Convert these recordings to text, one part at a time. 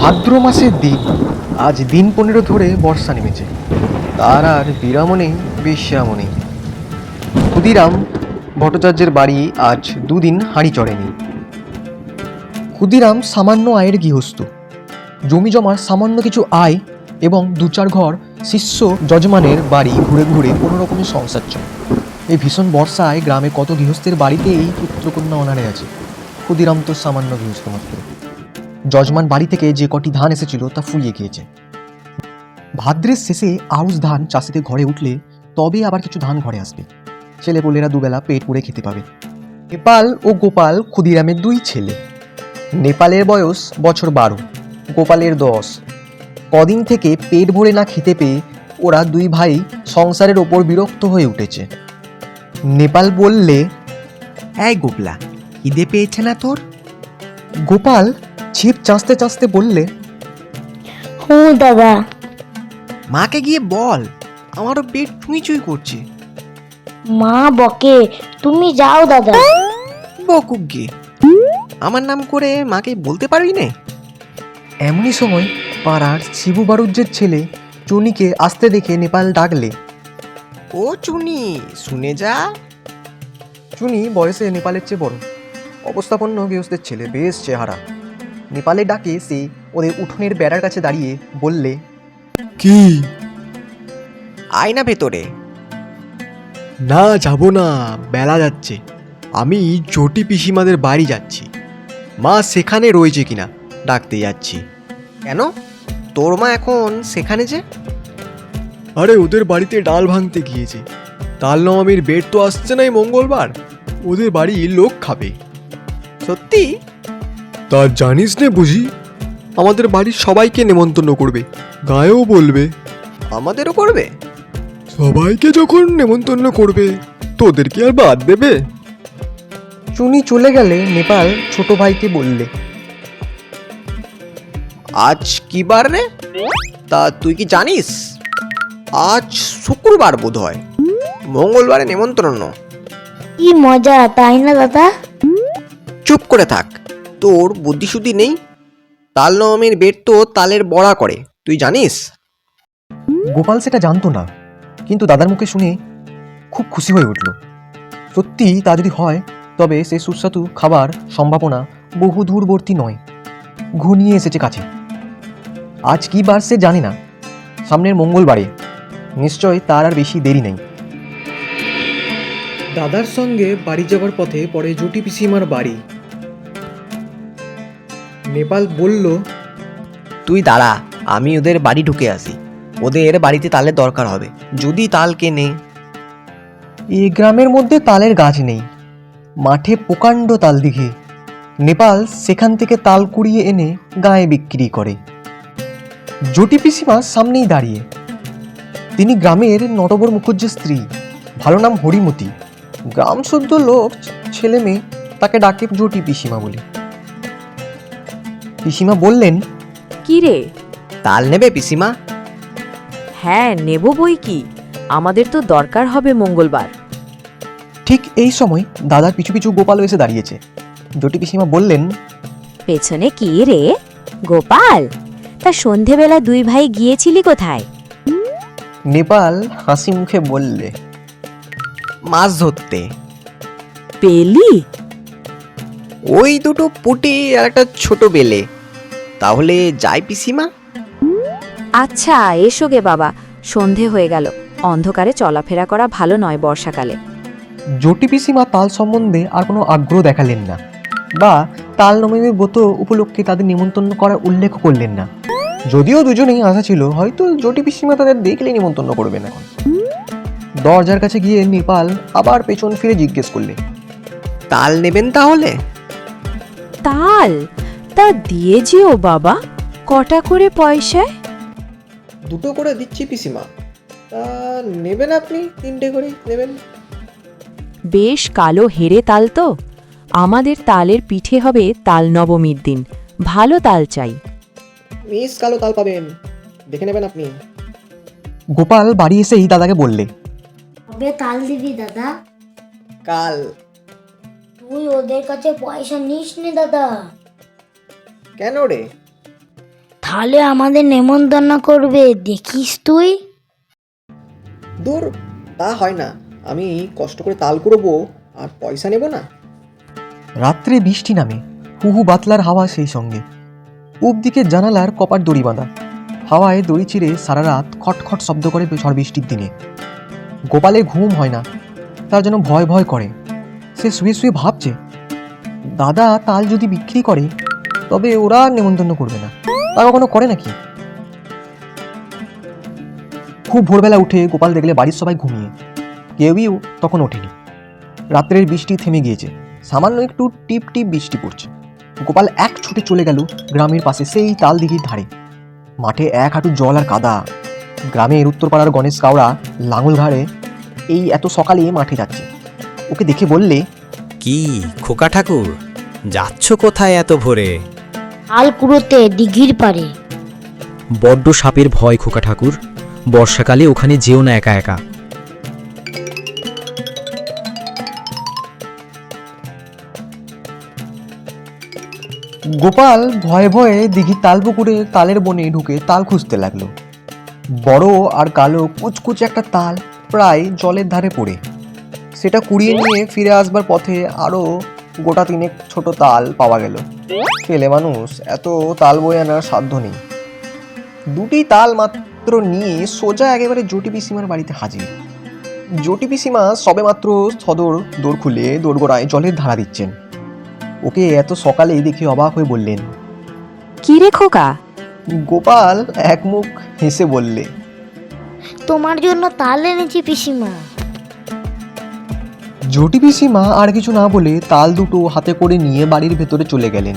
ভাদ্র মাসের দিন। আজ দিন 15 ধরে বর্ষা নেমেছে। তার আর বিরামও নেই, বিশ্রামও নেই। ক্ষুদিরাম ভট্টাচার্যের বাড়ি আজ দুদিন হাঁড়ি চড়েনি। ক্ষুদিরাম সামান্য আয়ের গৃহস্থ। জমি জমার সামান্য কিছু আয় এবং 2-4 ঘর শিষ্য যজমানের বাড়ি ঘুরে ঘুরে কোনো রকমের সংসার চলে। এই ভীষণ বর্ষায় গ্রামে কত গৃহস্থের বাড়িতেই পুত্রকন্যা অনারে আছে। ক্ষুদিরাম তো সামান্য গৃহস্থ মাত্র। যজমান বাড়ি থেকে যে কটি ধান এসেছিল তা ফুরিয়ে গিয়েছে। ভাদ্রের শেষে আউশ ধান চাষিদের ঘরে উঠলে তবে আবার কিছু ধান ঘরে আসবে। ছেলেপুলেরা দুবেলা পেট পুড়ে খেতে পাবে। নেপাল ও গোপাল ক্ষুদিরামের 2 ছেলে। নেপালের বয়স বছর 12, গোপালের 10। কদিন থেকে পেট ভরে না খেতে পেয়ে ওরা 2 ভাই সংসারের ওপর বিরক্ত হয়ে উঠেছে। নেপাল বললে, এই গোপলা, খিদে পেয়েছে না তোর? গোপাল ছিপ চাঁচতে চাঁচতে বললে, হুঁ দাদা। মাকে গিয়ে বল, আমারও পেট চুই চুই করছে। মা বকে, তুমি যাও দাদা। বকুক গে, আমার নাম করে মাকে বলতে পারবি না? এমনই সময় পাড়ার শিবু বাড়ুজ্যের ছেলে চুনিকে আসতে দেখে নেপাল ডাকলে। ও চুনি, শুনে যা। চুনি বয়সে নেপালের চেয়ে বড়, অবস্থাপন্ন গৃহস্থের ছেলে, বেশ চেহারা। নেপালের ডাকে সে ওদের উঠোনের বেড়ার কাছে দাঁড়িয়ে বললে, কি? আয় না ভেতরে। না, যাব না, বেলা যাচ্ছে। আমি চটি পিসিমাদের বাড়ি যাচ্ছি। মা সেখানে রয়েছে কিনা ডাকতে যাচ্ছি। কেন, তোর মা এখন সেখানে যে? আরে ওদের বাড়িতে ডাল ভাঙতে গিয়েছে। তাল নবমীর বেড তো আসছে না এই মঙ্গলবার, ওদের বাড়ি লোক খাবে। সত্যি? তা জানিস নে বুঝি? আমাদের বাড়ির সবাইকে নেমন্তন্ন করবে, গায়েও বলবে। আমাদেরও করবে? সবাইকে যখন নেমন্তন্ন করবে, তোদেরকে আর বাদ দেবে? চুনি চলে গেলে নেপাল ছোট ভাইকে বললে, আজ কি বার রে? তা তুই কি জানিস? আজ শুক্রবার বোধ হয়, মঙ্গলবারে নেমন্ত্রণ। কি মজা, তাই না দাদা? চুপ করে থাক, তোর বুদ্ধিশুদ্ধি নেই। তাল নবমীর বেট তো তালের বড়া করে, তুই জানিস? গোপাল সেটা জানতো না, কিন্তু দাদার মুখে শুনে খুব খুশি হয়ে উঠল। সত্যি তা যদি হয় তবে সে সুস্বাদু খাবার সম্ভাবনা বহু দূরবর্তী নয়, ঘনিয়ে এসেছে কাছে। আজ কি বার সে জানে না, সামনের মঙ্গলবারে। নিশ্চয় তার আর বেশি দেরি নেই। দাদার সঙ্গে বাড়ি যাওয়ার পথে পড়ে জটি পিসিমার বাড়ি। নেপাল বলল, তুই দাঁড়া, আমি ওদের বাড়ি ঢুকে আসি। ওদের বাড়িতে তালের দরকার হবে, যদি তাল কেনে। এই গ্রামের মধ্যে তালের গাছ নেই, মাঠে প্রকাণ্ড তাল দিঘি। নেপাল সেখান থেকে তাল কুড়িয়ে এনে গায়ে বিক্রি করে। জটি পিসিমা সামনেই দাঁড়িয়ে। তিনি গ্রামের নটবর মুখুজ্জের স্ত্রী, ভালো নাম হরিমতি। গ্রাম শুদ্ধ লোক, ছেলে মেয়ে তাকে ডাকে জটি পিসিমা বলে। পিসিমা বললেন, কি রে? তাল নেবে পিসিমা? হ্যাঁ, নেব বই কি, আমাদের তো দরকার হবে মঙ্গলবার। ঠিক এই সময় দাদার পিছু পিছু গোপাল এসে দাঁড়িয়েছে। জটি পিসিমা বললেন, পেছনে কি রে গোপাল? তা সন্ধেবেলা 2 ভাই গিয়েছিলি কোথায়? নেপাল হাসি মুখে বললে, মাছ ধরতে। পেলি? ওই দুটো পুঁটি আর একটা ছোট বেলে। তাহলে যাই পিসিমা? আচ্ছা এসো গে বাবা, সন্ধে হয়ে গেল, অন্ধকারে চলাফেরা করা ভালো নয় বর্ষাকালে। জটি পিসিমা তাল সম্বন্ধে আর কোনো আগ্রহ দেখালেন না, বা তাল নবমীর ব্রত উপলক্ষে তাদের নিমন্ত্রণ করার উল্লেখ করলেন না। যদিও দুজনেই আশা ছিল হয়তো জটি পিসিমা তাদের দেখলে নিমন্ত্রণ করবেন। এখন দরজার কাছে গিয়ে নেপাল আবার পেছন ফিরে জিজ্ঞেস করলে, তাল নেবেন তাহলে? তাল? তা দিয়ে যেও বাবা, কটা করে পয়সায়? 2টো করে দিচ্ছি পিসিমা। তা নেবেন আপনি 3টে করে নেবেন? বেশ কালো হেরে তাল তো, আমাদের তালের পিঠে হবে তাল নবমীর দিন, ভালো তাল চাই। মিস কালো তাল পাবেন, দেখে নেবেন আপনি। গোপাল বাড়ি এসেই দাদাকে বললে, কবে তাল দিবি দাদা? কাল। তুই ওদের কাছে পয়সা নিস নে দাদা। কেন রে? তাহলে আমাদের নেমন্তন্ন করবে দেখিস তুই। দূর, তা হয় না। আমি কষ্ট করে তাল কুড়োবো আর পয়সা নেব না। রাত্রে বৃষ্টি নামে, হুহু বাতলার হাওয়া সেই সঙ্গে। পূব দিকের জানালার কপাট দড়ি বাঁধা, হাওয়ায় দড়ি চিরে সারা রাত খটখট শব্দ করে ঝড় বৃষ্টির দিনে। গোপালের ঘুম হয় না, তার যেন ভয় ভয় করে। সে শুয়ে শুয়ে ভাবছে, দাদা তাল যদি বিক্রি করে তবে ওরা আর নেমন্তন্ন করবে না। তা কখনো করে নাকি? খুব ভোরবেলা উঠে গোপাল দেখলে বাড়ির সবাই ঘুমিয়ে, কেউই তখন ওঠেনি। রাত্রের বৃষ্টি থেমে গিয়েছে, সামান্য একটু টিপ টিপ বৃষ্টি পড়ছে। গোপাল এক ছুটে চলে গেল গ্রামের পাশে সেই তাল দিঘির ধারে। মাঠে এক হাঁটু জল আর কাদা। গ্রামের উত্তরপাড়ার গণেশ কাওড়া লাঙল ঘাড়ে এই এত সকালে মাঠে যাচ্ছে। ওকে দেখে বললে, কি খোকা ঠাকুর, যাচ্ছ কোথায় এত ভোরে? তাল কুড়োতে দিঘির পারে। বড্ড সাপের ভয় খোকা ঠাকুর, বর্ষাকালে ওখানে যেও না একা একা। গোপাল ভয়ে ভয়ে দিঘির তাল পুকুরে তালের বনে ঢুকে তাল খুঁজতে লাগলো। বড় আর কালো কুচকুচ একটা তাল প্রায় জলের ধারে পড়ে। সেটা কুড়িয়ে নিয়ে ফিরে আসবার পথে আরও গোটা তিনেক ছোট তাল পাওয়া গেল। ছেলে মানুষ এত তাল বয়ে আনার সাধ্য নেই। দুটি তাল মাত্র নিয়ে সোজা একেবারে জটি পিসিমার বাড়িতে হাজির। জটি পিসিমা সবেমাত্র সদর দোর খুলে দোরগোড়ায় জলের ধারা দিচ্ছেন। ওকে এত সকালেই দেখে অবাক হয়ে বললেন। কি রে খোকা? গোপাল এক মুখ হেসে বললে, তোমার জন্য তাল এনেছি পিসিমা। জটি পিসিমা আর কিছু না বলে তাল দুটো হাতে করে নিয়ে বাড়ির ভেতরে চলে গেলেন।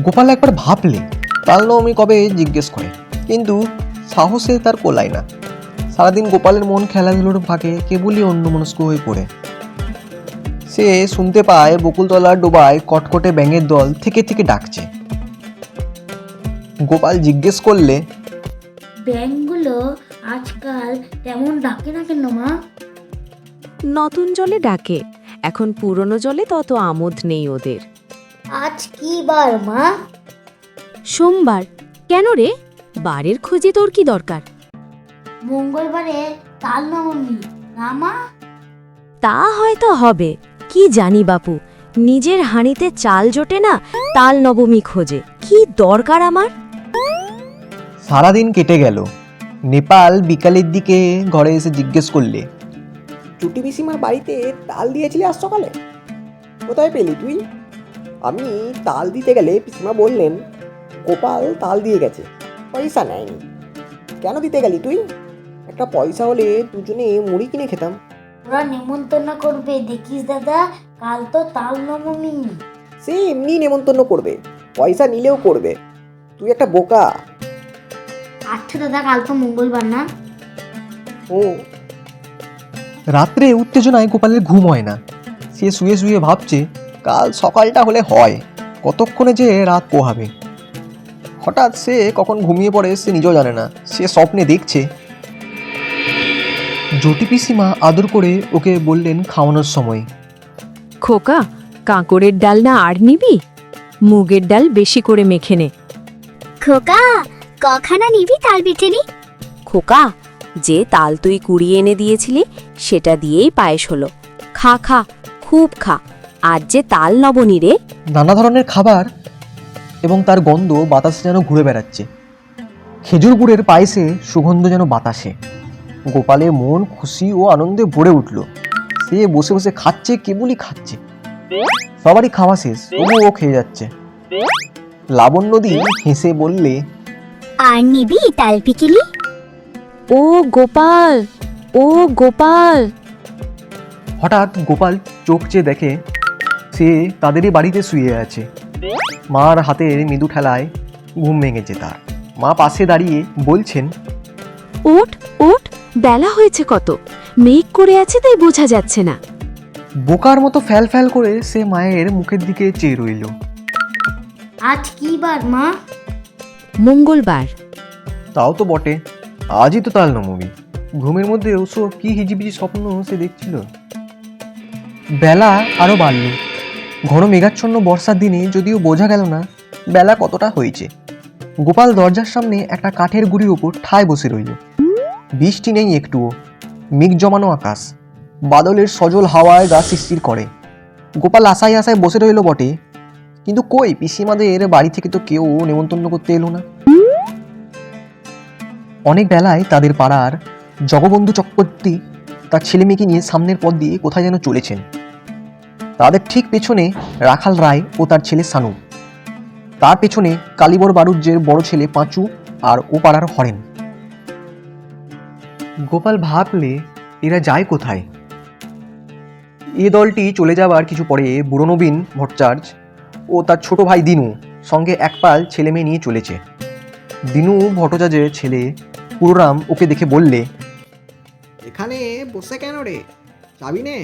গোপাল একবার ভাবলে তাল নবমী কবে জিজ্ঞেস করে, কিন্তু সাহসে তার কোলায় না। সারাদিন গোপালের মন খেলাধুলোর ফাঁকে কেবলই অন্যমনস্ক হয়ে পড়ে। সে শুনতে পায় বকুলতলার ডোবায় কটকটে ব্যাঙের দল থেকে থেকে ডাকছে। গোপাল জিজ্ঞেস করলে, ব্যাঙগুলো আজকাল তেমন ডাকে না কেন মা? নতুন জলে ডাকে, এখন পুরনো জলে তত আমোদ নেই ওদের। আজ কি বার মা? সোমবার। কেন রে, বারের খোঁজে তোর কি দরকার? মঙ্গলবারে তাল নবমী না মা? তা হয়তো হবে, কি জানি বাপু। নিজের হাঁড়িতে চাল জোটে না, তাল নবমী খোঁজে, কি দরকার আমার? সারাদিন কেটে গেল। নেপাল বিকালের দিকে ঘরে এসে জিজ্ঞেস করলে, চুটি পিসিমার বাড়িতে তাল দিয়েছিলি আজ সকালে? কোথায় পেলি তুই? আমি তাল দিতে গেলে পিসিমা বললেন গোপাল তাল দিয়ে গেছে, পয়সা নেয়নি। কেন দিতে গেলি তুই? একটা পয়সা হলে দুজনে মুড়ি কিনে খেতাম। ওরা নেমন্তন্ন করবে দেখিস দাদা, কাল তো তাল নবমী। সে এমনি নেমন্তন্ন করবে, পয়সা নিলেও করবে। তুই একটা বোকা। আচ্ছা দাদা, কাল তো মঙ্গলবার না? ও, রাত্রে উত্তেজনায় গোপালের ঘুম হয় না। সে শুয়ে শুয়ে ভাবছে, কাল সকালটা হলে হয়, কতক্ষণে যে রাত পোহাবে। হঠাৎ সে কখন ঘুমিয়ে পড়ে সে নিজেও জানে না। সে স্বপ্নে দেখছে জটি পিসিমা আদর করে ওকে বললেন খাওয়ানোর সময়, খোকা, কাঁকড়ের ডাল না আর নিবি? মুগের ডাল বেশি করে মেখে নে। খোকা, কখানা নিবি তাল পিঠেনি? খোকা, যে তাল তুই কুড়িয়ে এনে দিয়েছিলি সেটা দিয়েই পায়েস হলো। খা খা, খুব খা, আজ যে তাল নবনী রে। নানা ধরনের খাবার এবং তার গন্ধ বাতাসে যেন ঘুরে বেড়াচ্ছে। খেজুর গুড়ের পায়েসে সুগন্ধ যেন বাতাসে। গোপালের মন খুশি ও আনন্দে ভরে উঠল। সে বসে বসে খাচ্ছে, কেবলই খাচ্ছে। সবারই খাওয়া শেষ, তবু ও খেয়ে যাচ্ছে। লাবণ্যদি হেসে বললে, আর নিবি তাল পিকিলি? ও গোপাল, ও গোপাল! হঠাৎ গোপাল চোখ চেয়ে দেখে সে তাদেরই বাড়িতে শুয়ে আছে। মার হাতের মৃদু ঠেলায় ঘুম ভেঙেছে তার। মা পাশে দাঁড়িয়ে বলছেন, ওঠ ওঠ, বেলা হয়েছে কত, মেঘ করে আছে তাই বোঝা যাচ্ছে না। বোকার মতো ফ্যাল ফ্যাল করে সে মায়ের মুখের দিকে চেয়ে রইল। আজ কি বার মা? মঙ্গলবার। তাও তো বটে, আজই তো তাল নবমী। ঘুমের মধ্যে ওসব কি হিজিবিজি স্বপ্ন সে দেখছিল। বেলা আরো বাড়ল। ঘন মেঘাচ্ছন্ন বর্ষার দিনে যদিও বোঝা গেল না বেলা কতটা হয়েছে। গোপাল দরজার সামনে একটা কাঠের গুঁড়ির উপর ঠায় বসে রইল। বৃষ্টি নেই একটুও, মেঘ জমানো আকাশ, বাদলের সজল হাওয়ায় গা শিরশির করে। গোপাল আশায় আশায় বসে রইল বটে, কিন্তু কই পিসিমাদের বাড়ি থেকে তো কেউ নেমন্তন্ন করতে এলো না। অনেক বেলায় তাদের পাড়ার জগবন্ধু চক্রবর্তী তার ছেলে মেয়েকে নিয়ে সামনের পথ দিয়ে কোথায় যেন চলেছেন। তাদের ঠিক পেছনে রাখাল রায় ও তার ছেলে সানু, তার পেছনে কালীবর বাড়ুজ্যের বড় ছেলে পাঁচু আর ও পাড়ার হরেন। গোপাল ভাবলে এরা যায় কোথায়। এ দলটি চলে যাবার কিছু পরে বুড়ো নবীন ভট্টাচার্য ও তার ছোট ভাই দিনু সঙ্গে একপাল ছেলে মেয়ে নিয়ে চলেছে। দিনু ভট্টাচার্যের ছেলে পুরোরাম ওকে দেখে বললে, এখানে বসে কেন রে, যাবি নে?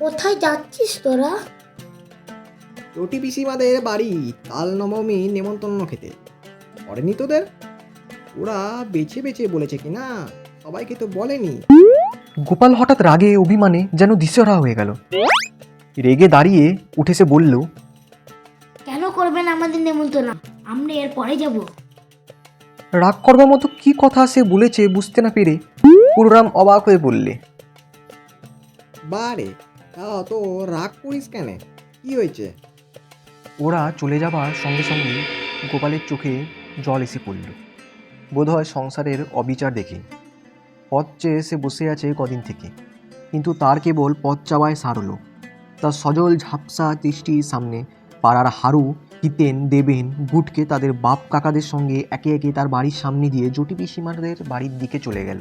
কোথায় যাচ্ছিস তোরা? চটি পিসিমাদের বাড়ি তাল নবমী নেমন্তন্ন খেতে। করেনি তোদের? ওরা বেছে বেছে বলেছে কি না, সবাইকে তো বলেনি। গোপাল হঠাৎ রাগে অভিমানে যেন দিশেহারা হয়ে গেল। রেগে দাঁড়িয়ে উঠে সে বলল, কেন করবেন আমাদের নেমন্তন্ন? আমরা এর পরে যাব। রাগ করবার মতো কি কথা সে বলেছে বুঝতে না পেরে পুরোরাম অবাক হয়ে বললে, বারে তা অত রাগ করিস কেন, কি হয়েছে? ওরা চলে যাবার সঙ্গে সঙ্গে গোপালের চোখে জল এসে পড়ল। বোধহয় সংসারের অবিচার দেখে। পথ চেয়ে সে বসে আছে কদিন থেকে, কিন্তু তার কেবল পথ চাওয়ায় সারল। তার সজল ঝাপসা দৃষ্টির সামনে পাড়ার হারু, হিতেন, দেবেন, গুটকে তাদের বাপ কাকাদের সঙ্গে একে একে তার বাড়ির সামনে দিয়ে জটি পিসিমাদের বাড়ির দিকে চলে গেল।